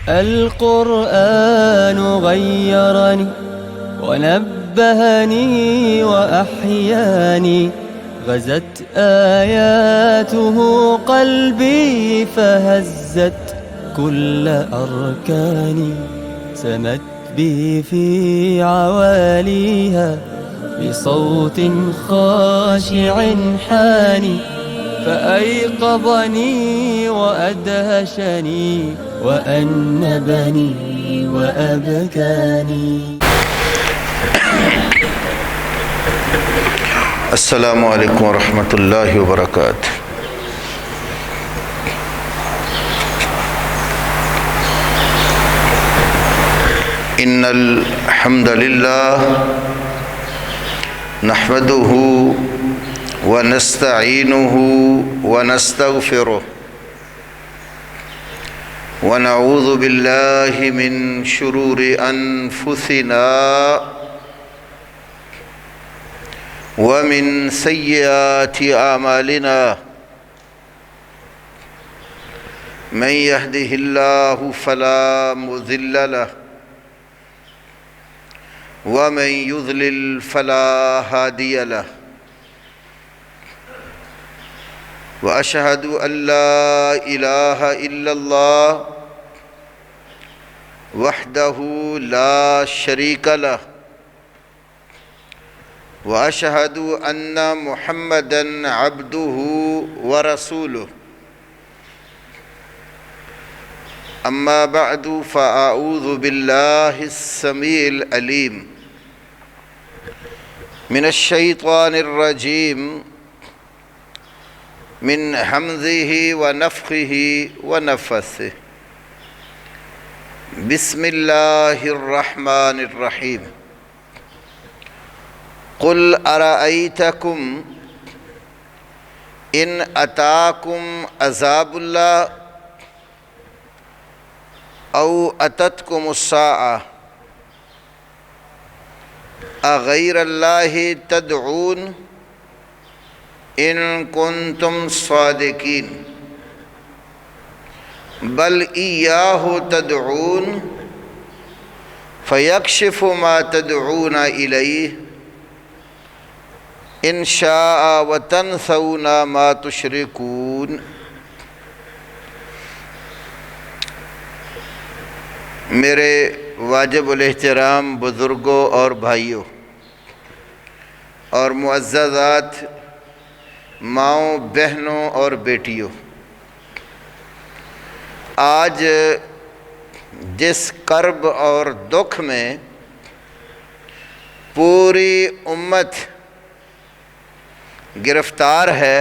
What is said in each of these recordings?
القرآن غيرني ونبهني وأحياني، غزت آياته قلبي فهزت كل أركاني، سمت بي في عواليها بصوت خاشع حاني، فأيقظني وأدهشني وأنبني وأبكاني. السلام علیکم ورحمۃ اللہ وبرکاتہ۔ ان الحمد للہ نحمده ونستعینه ونستغفره ونعوذ باللہ من شرور انفسنا ومن سیئات اعمالنا، من يهده الله فلا مضل له ومن يضلل فلا هادي له، وأشهد أن لا إله إلا الله وحده لا شريك له، وأشهد أن محمدًا عبده ورسوله، أما بعد فأعوذ بالله السميع العليم من الشيطان الرجيم، من همزه ونفخه ونفثه، بسم الله الرحمن الرحيم. قل أرأيتكم إن أتاكم عذاب الله أو أتتكم الساعة أغير الله تدعون إن كنتم صادقين، بل إياه تدعون فيكشف ما تدعون إليه إن شاء وتنسون ما تشركون. میرے واجب الاحترام بزرگوں اور بھائیوں اور معززات ماؤں، بہنوں اور بیٹیوں، آج جس کرب اور دکھ میں پوری امت گرفتار ہے،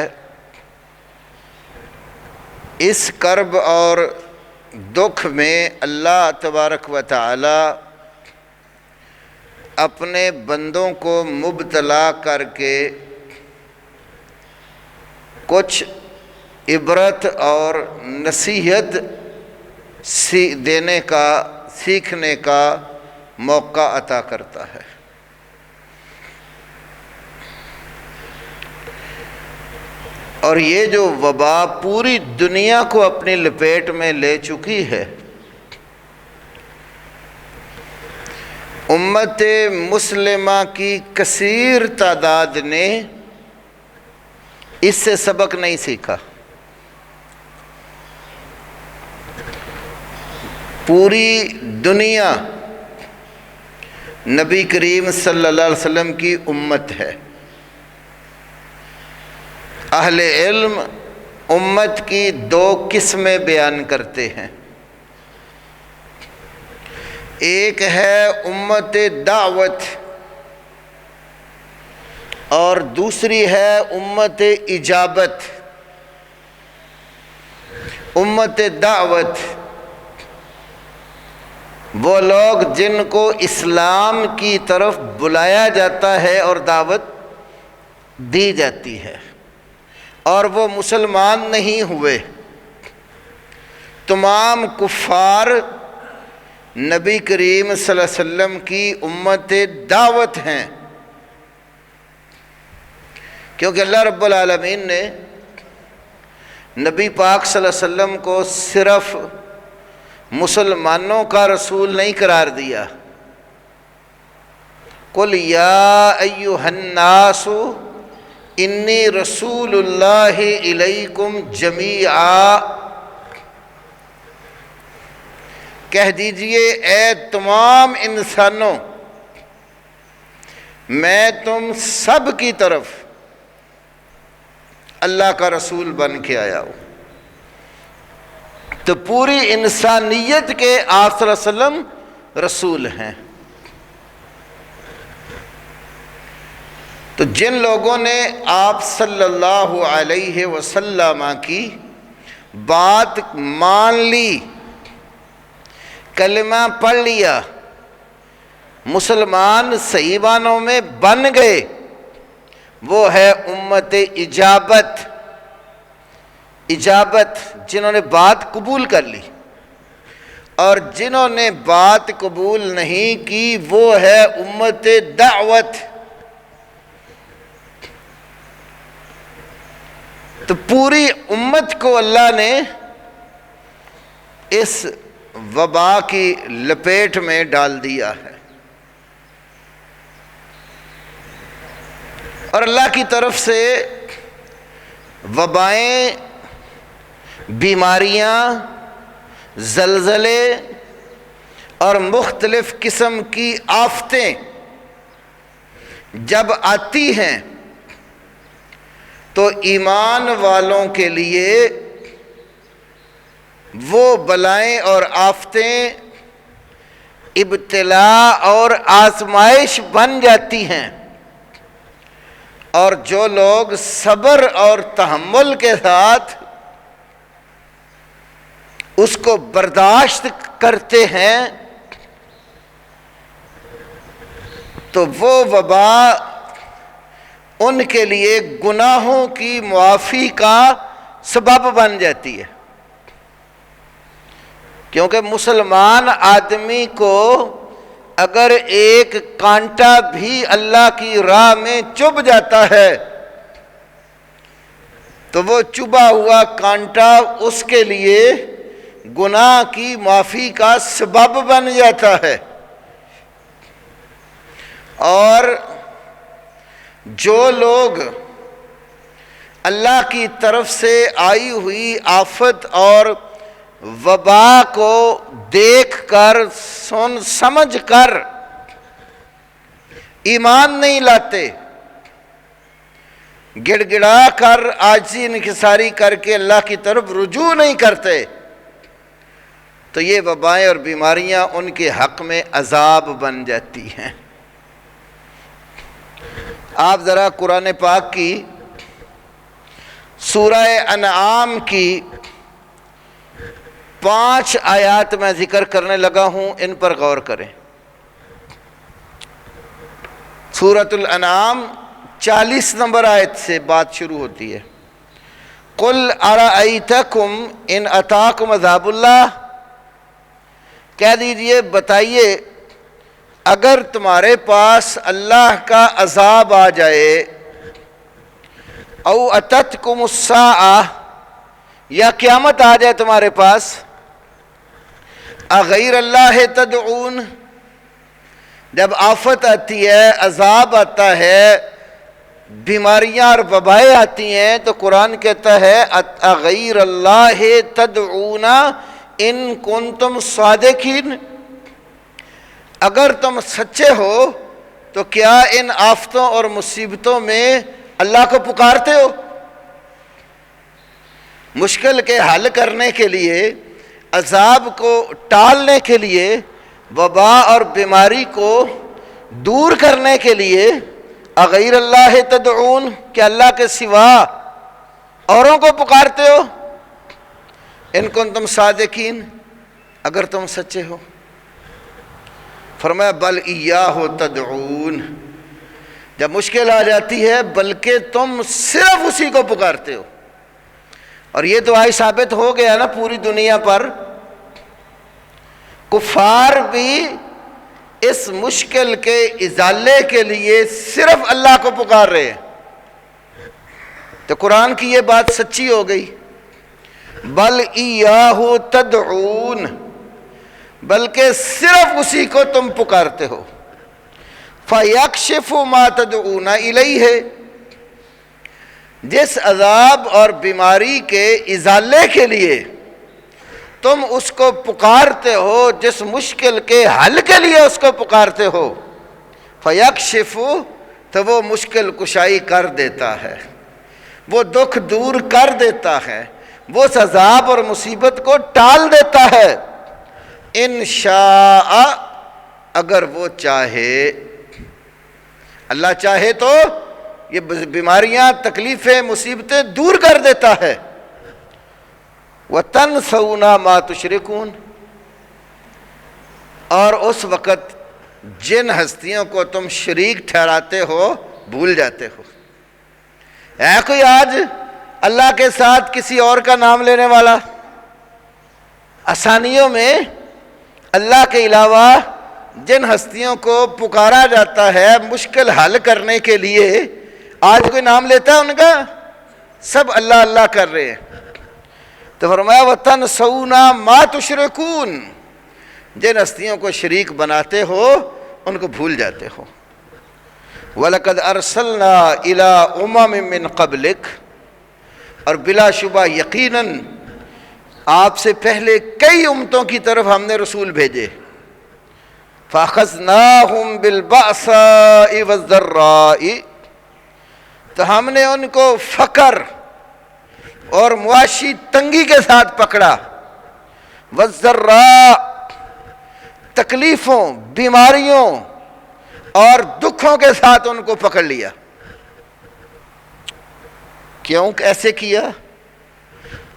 اس کرب اور دکھ میں اللہ تبارک و تعالی اپنے بندوں کو مبتلا کر کے کچھ عبرت اور نصیحت دینے کا، سیکھنے کا موقع عطا کرتا ہے۔ اور یہ جو وبا پوری دنیا کو اپنی لپیٹ میں لے چکی ہے، امت مسلمہ کی کثیر تعداد نے اس سے سبق نہیں سیکھا۔ پوری دنیا نبی کریم صلی اللہ علیہ وسلم کی امت ہے۔ اہل علم امت کی دو قسمیں بیان کرتے ہیں، ایک ہے امت دعوت اور دوسری ہے امت اجابت۔ امت دعوت وہ لوگ جن کو اسلام کی طرف بلایا جاتا ہے اور دعوت دی جاتی ہے، اور وہ مسلمان نہیں ہوئے۔ تمام کفار نبی کریم صلی اللہ علیہ وسلم کی امت دعوت ہیں، کیونکہ اللہ رب العالمین نے نبی پاک صلی اللہ علیہ وسلم کو صرف مسلمانوں کا رسول نہیں قرار دیا۔ قل یا ایھا الناس انی رسول اللہ الیکم جمیعا، کہہ دیجئے اے تمام انسانوں، میں تم سب کی طرف اللہ کا رسول بن کے آیا ہوں۔ تو پوری انسانیت کے آپ صلی اللہ علیہ وسلم رسول ہیں۔ تو جن لوگوں نے آپ صلی اللہ علیہ وسلم کی بات مان لی، کلمہ پڑھ لیا، مسلمان صحیح معنوں میں بن گئے، وہ ہے امت اجابت۔ اجابت جنہوں نے بات قبول کر لی، اور جنہوں نے بات قبول نہیں کی وہ ہے امت دعوت۔ تو پوری امت کو اللہ نے اس وبا کی لپیٹ میں ڈال دیا ہے، اور اللہ کی طرف سے وبائیں، بیماریاں، زلزلے اور مختلف قسم کی آفتیں جب آتی ہیں تو ایمان والوں کے لیے وہ بلائیں اور آفتیں ابتلا اور آزمائش بن جاتی ہیں، اور جو لوگ صبر اور تحمل کے ساتھ اس کو برداشت کرتے ہیں تو وہ وبا ان کے لیے گناہوں کی معافی کا سبب بن جاتی ہے۔ کیونکہ مسلمان آدمی کو اگر ایک کانٹا بھی اللہ کی راہ میں چبھ جاتا ہے تو وہ چبھا ہوا کانٹا اس کے لیے گناہ کی معافی کا سبب بن جاتا ہے، اور جو لوگ اللہ کی طرف سے آئی ہوئی آفت اور وبا کو دیکھ کر، سن سمجھ کر ایمان نہیں لاتے، گڑ گڑا کر عاجزی انکساری کر کے اللہ کی طرف رجوع نہیں کرتے، تو یہ وبائیں اور بیماریاں ان کے حق میں عذاب بن جاتی ہیں۔ آپ ذرا قرآن پاک کی سورہ انعام کی 5 آیات میں ذکر کرنے لگا ہوں، ان پر غور کریں۔ سورۃ الانعام 40 نمبر آیت سے بات شروع ہوتی ہے۔ قُلْ أَرَأَيْتَكُمْ إِنْ أَتَاكُمْ عَذَابُ اللَّهِ، کہہ دیجئے بتائیے اگر تمہارے پاس اللہ کا عذاب آ جائے، او اتتکم الساعہ، یا قیامت آ جائے تمہارے پاس، اغیر اللہ تدعون، جب آفت آتی ہے، عذاب آتا ہے، بیماریاں اور وبائیں آتی ہیں، تو قرآن کہتا ہے اغیر اللہ تدعون ان کنتم صادقین، اگر تم سچے ہو تو کیا ان آفتوں اور مصیبتوں میں اللہ کو پکارتے ہو؟ مشکل کے حل کرنے کے لیے، عذاب کو ٹالنے کے لیے، وبا اور بیماری کو دور کرنے کے لیے، اغیر اللہ تدعون، کہ اللہ کے سوا اوروں کو پکارتے ہو؟ ان کنتم صادقین، اگر تم سچے ہو۔ فرمایا بل ایاہ تدعون، جب مشکل آ جاتی ہے بلکہ تم صرف اسی کو پکارتے ہو۔ اور یہ تو آج ثابت ہو گیا نا پوری دنیا پر، کفار بھی اس مشکل کے ازالے کے لیے صرف اللہ کو پکار رہے ہیں۔ تو قرآن کی یہ بات سچی ہو گئی، بل ایاہ تدعون، بلکہ صرف اسی کو تم پکارتے ہو۔ فَيَكْشِفُ مَا تَدْعُونَ إِلَيْهِ، جس عذاب اور بیماری کے ازالے کے لیے تم اس کو پکارتے ہو، جس مشکل کے حل کے لیے اس کو پکارتے ہو، فَيَكْشِفُ، تو وہ مشکل کشائی کر دیتا ہے، وہ دکھ دور کر دیتا ہے، وہ اس عذاب اور مصیبت کو ٹال دیتا ہے، انشاء، اگر وہ چاہے۔ اللہ چاہے تو یہ بیماریاں، تکلیفیں، مصیبتیں دور کر دیتا ہے۔ وَتَنْسَوْنَ مَا تُشْرِكُونَ، اور اس وقت جن ہستیوں کو تم شریک ٹھہراتے ہو بھول جاتے ہو۔ ہے کوئی آج اللہ کے ساتھ کسی اور کا نام لینے والا؟ آسانیوں میں اللہ کے علاوہ جن ہستیوں کو پکارا جاتا ہے مشکل حل کرنے کے لیے، آج کوئی نام لیتا ہے ان کا؟ سب اللہ اللہ کر رہے ہیں۔ تو فرمایا وَتَنْسَوْنَ مَا تُشْرِكُونَ، جن ہستیوں کو شریک بناتے ہو ان کو بھول جاتے ہو۔ وَلَقَدْ أَرْسَلْنَا إِلَىٰ أُمَمٍ مِّن قَبْلِكَ، اور بلا شبہ یقیناً آپ سے پہلے کئی امتوں کی طرف ہم نے رسول بھیجے۔ فَأَخَذْنَاهُمْ بِالْبَأْسَاءِ وَالضَّرَّاءِ، تو ہم نے ان کو فقر اور معاشی تنگی کے ساتھ پکڑا، وَالضَّرَّاء، تکلیفوں، بیماریوں اور دکھوں کے ساتھ ان کو پکڑ لیا۔ کیوں ایسے کیا؟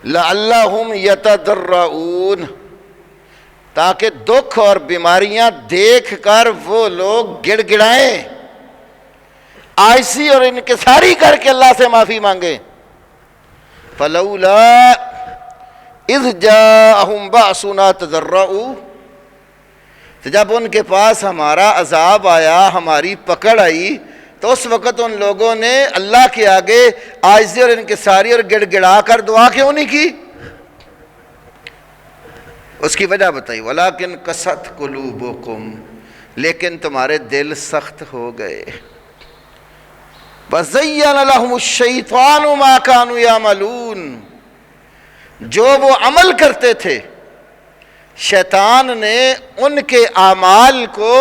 لَعَلَّهُمْ يَتَضَرَّعُونَ، تاکہ دکھ اور بیماریاں دیکھ کر وہ لوگ گڑ گڑائیں، عاجزی اور انکساری کر کے اللہ سے معافی مانگیں۔ فَلَوْلَا إِذْ جَاءَهُمْ بَأْسُنَا تَضَرَّعُوا، تو جب ان کے پاس ہمارا عذاب آیا، ہماری پکڑ آئی، تو اس وقت ان لوگوں نے اللہ کے آگے عاجزی اور انکساری اور گڑ گڑا کر دعا کیوں نہیں کی؟ اس کی وجہ بتائی، وَلَٰكِنْ قَسَتْ قُلُوبُكُمْ، لیکن تمہارے دل سخت ہو گئے۔ وَزَيَّنَ لَهُمُ الشَّيْطَانُ مَا كَانُوا يَعْمَلُونَ، جو وہ عمل کرتے تھے شیطان نے ان کے اعمال کو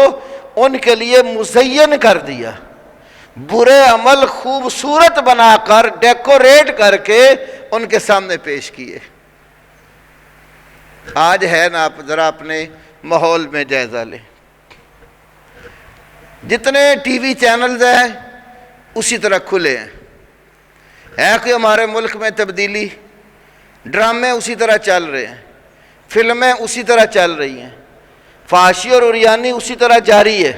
ان کے لیے مزین کر دیا، برے عمل خوبصورت بنا کر ڈیکوریٹ کر کے ان کے سامنے پیش کیے۔ آج ہے نا، آپ ذرا اپنے ماحول میں جائزہ لیں، جتنے ٹی وی چینلز ہیں اسی طرح کھلے ہیں، ہے کہ ہمارے ملک میں تبدیلی، ڈرامے اسی طرح چل رہے ہیں، فلمیں اسی طرح چل رہی ہیں، فحاشی اور عریانی اسی طرح جاری ہے،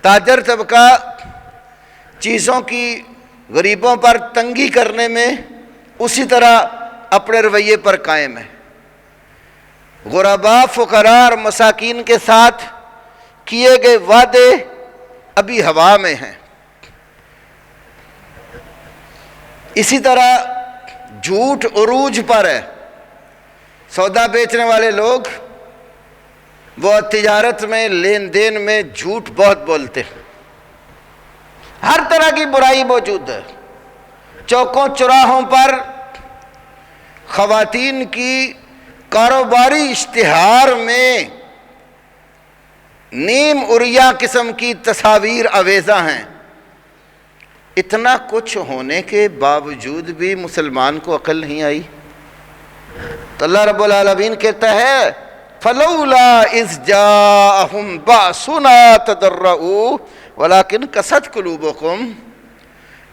تاجر طبقہ چیزوں کی غریبوں پر تنگی کرنے میں اسی طرح اپنے رویے پر قائم ہے، غرباء، فقراء اور مساکین کے ساتھ کیے گئے وعدے ابھی ہوا میں ہیں۔ اسی طرح جھوٹ عروج پر ہے، سودا بیچنے والے لوگ وہ تجارت میں، لین دین میں جھوٹ بہت بولتے ہیں، ہر طرح کی برائی موجود ہے، چوکوں چوراہوں پر خواتین کی کاروباری اشتہار میں نیم عریاں قسم کی تصاویر آویزاں ہیں۔ اتنا کچھ ہونے کے باوجود بھی مسلمان کو عقل نہیں آئی، تو اللہ رب العالمین کہتا ہے فَلَوْلَا إِذْ جَاءَهُمْ بَأْسُنَا تَضَرَّعُوا وَلَٰكِنْ قَسَتْ قُلُوبُكُمْ،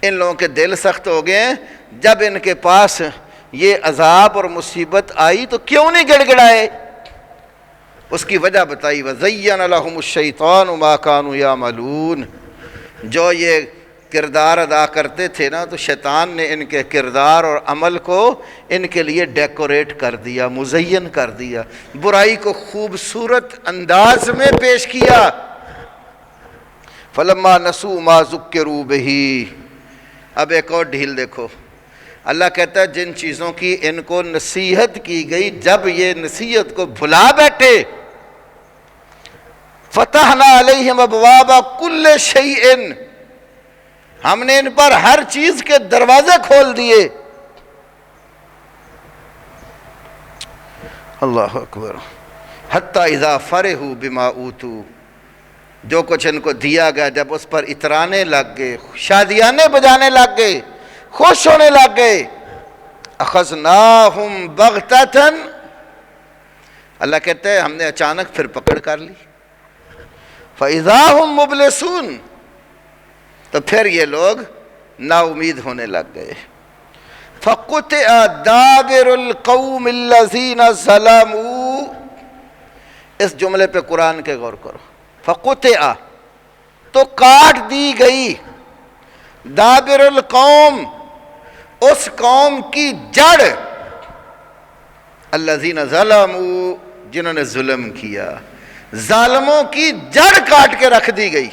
ان لوگوں کے دل سخت ہو گئے ہیں، جب ان کے پاس یہ عذاب اور مصیبت آئی تو کیوں نہیں گڑ گڑائے؟ اس کی وجہ بتائی، وَزَيَّنَ لَهُمُ الشَّيْطَانُ مَا كَانُوا يَعْمَلُونَ، جو یہ کردار ادا کرتے تھے نا، تو شیطان نے ان کے کردار اور عمل کو ان کے لیے ڈیکوریٹ کر دیا، مزین کر دیا، برائی کو خوبصورت انداز میں پیش کیا۔ فَلَمَّا نَسُوا مَا ذُكِّرُوا بِهِ، اب ایک اور ڈھیل دیکھو، اللہ کہتا ہے جن چیزوں کی ان کو نصیحت کی گئی، جب یہ نصیحت کو بھلا بیٹھے فتحنا علیہم ابواب کل شیء، ہم نے ان پر ہر چیز کے دروازے کھول دیے۔ اللہ اکبر۔ حتی اذا فرحوا بما اوتوا، جو کچھ ان کو دیا گیا جب اس پر اترانے لگ گئے، شادیانے بجانے لگ گئے، خوش ہونے لگ گئے، اخذناہم بغتۃ، اللہ کہتے ہیں ہم نے اچانک پھر پکڑ کر لی، فَإِذَا هُمْ مُبْلِسُونَ، تو پھر یہ لوگ نا امید ہونے لگ گئے۔ فَقُطِعَ دَابِرُ الْقَوْمِ الَّذِينَ ظَلَمُوا، اس جملے پہ قرآن کے غور کرو۔ فَقُطِعَ، تو کاٹ دی گئی، دابر القوم، اس قوم کی جڑ، الذین ظلموا، جنہوں نے ظلم کیا، ظالموں کی جڑ کاٹ کے رکھ دی گئی۔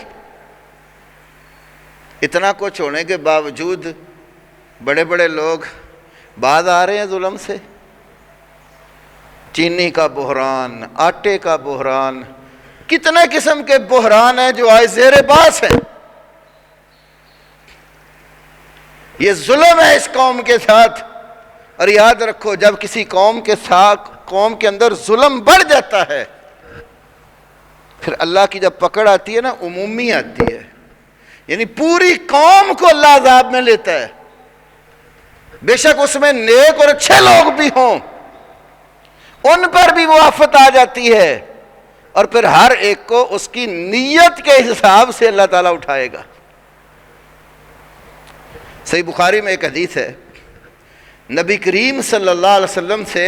اتنا کچھ ہونے کے باوجود بڑے بڑے لوگ باز آ رہے ہیں ظلم سے۔ چینی کا بحران، آٹے کا بحران، کتنے قسم کے بحران ہیں جو آج زیر باس ہیں۔ یہ ظلم ہے اس قوم کے ساتھ، اور یاد رکھو جب کسی قوم کے ساتھ، قوم کے اندر ظلم بڑھ جاتا ہے، پھر اللہ کی جب پکڑ آتی ہے نا، عمومی آتی ہے، یعنی پوری قوم کو اللہ عذاب میں لیتا ہے، بے شک اس میں نیک اور اچھے لوگ بھی ہوں، ان پر بھی وہ آفت آ جاتی ہے، اور پھر ہر ایک کو اس کی نیت کے حساب سے اللہ تعالیٰ اٹھائے گا۔ صحیح بخاری میں ایک حدیث ہے، نبی کریم صلی اللہ علیہ وسلم سے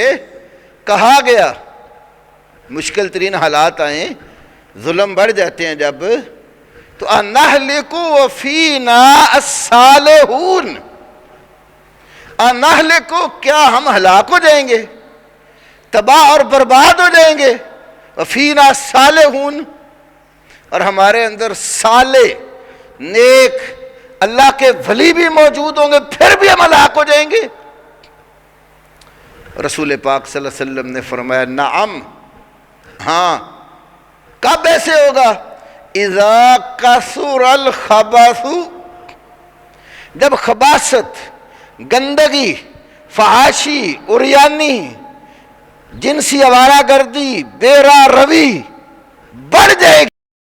کہا گیا، مشکل ترین حالات آئیں، ظلم بڑھ جاتے ہیں جب، تو اَنَحْلِكُ وَفِينَا الصَّالِحُونَ، اَنَحْلِكُ، کیا ہم ہلاک ہو جائیں گے، تباہ اور برباد ہو جائیں گے، وَفِينَا الصَّالِحُونَ، اور ہمارے اندر صالح، نیک، اللہ کے ولی بھی موجود ہوں گے، پھر بھی ہم ہلاک ہو جائیں گے۔ رسول پاک صلی اللہ علیہ وسلم نے فرمایا نعم، ہاں، کب ایسے ہوگا؟ اذا کثر الخبث، جب خباثت، گندگی، فحاشی، عریانی، جنسی آوارہ گردی، بے راہ روی بڑھ جائے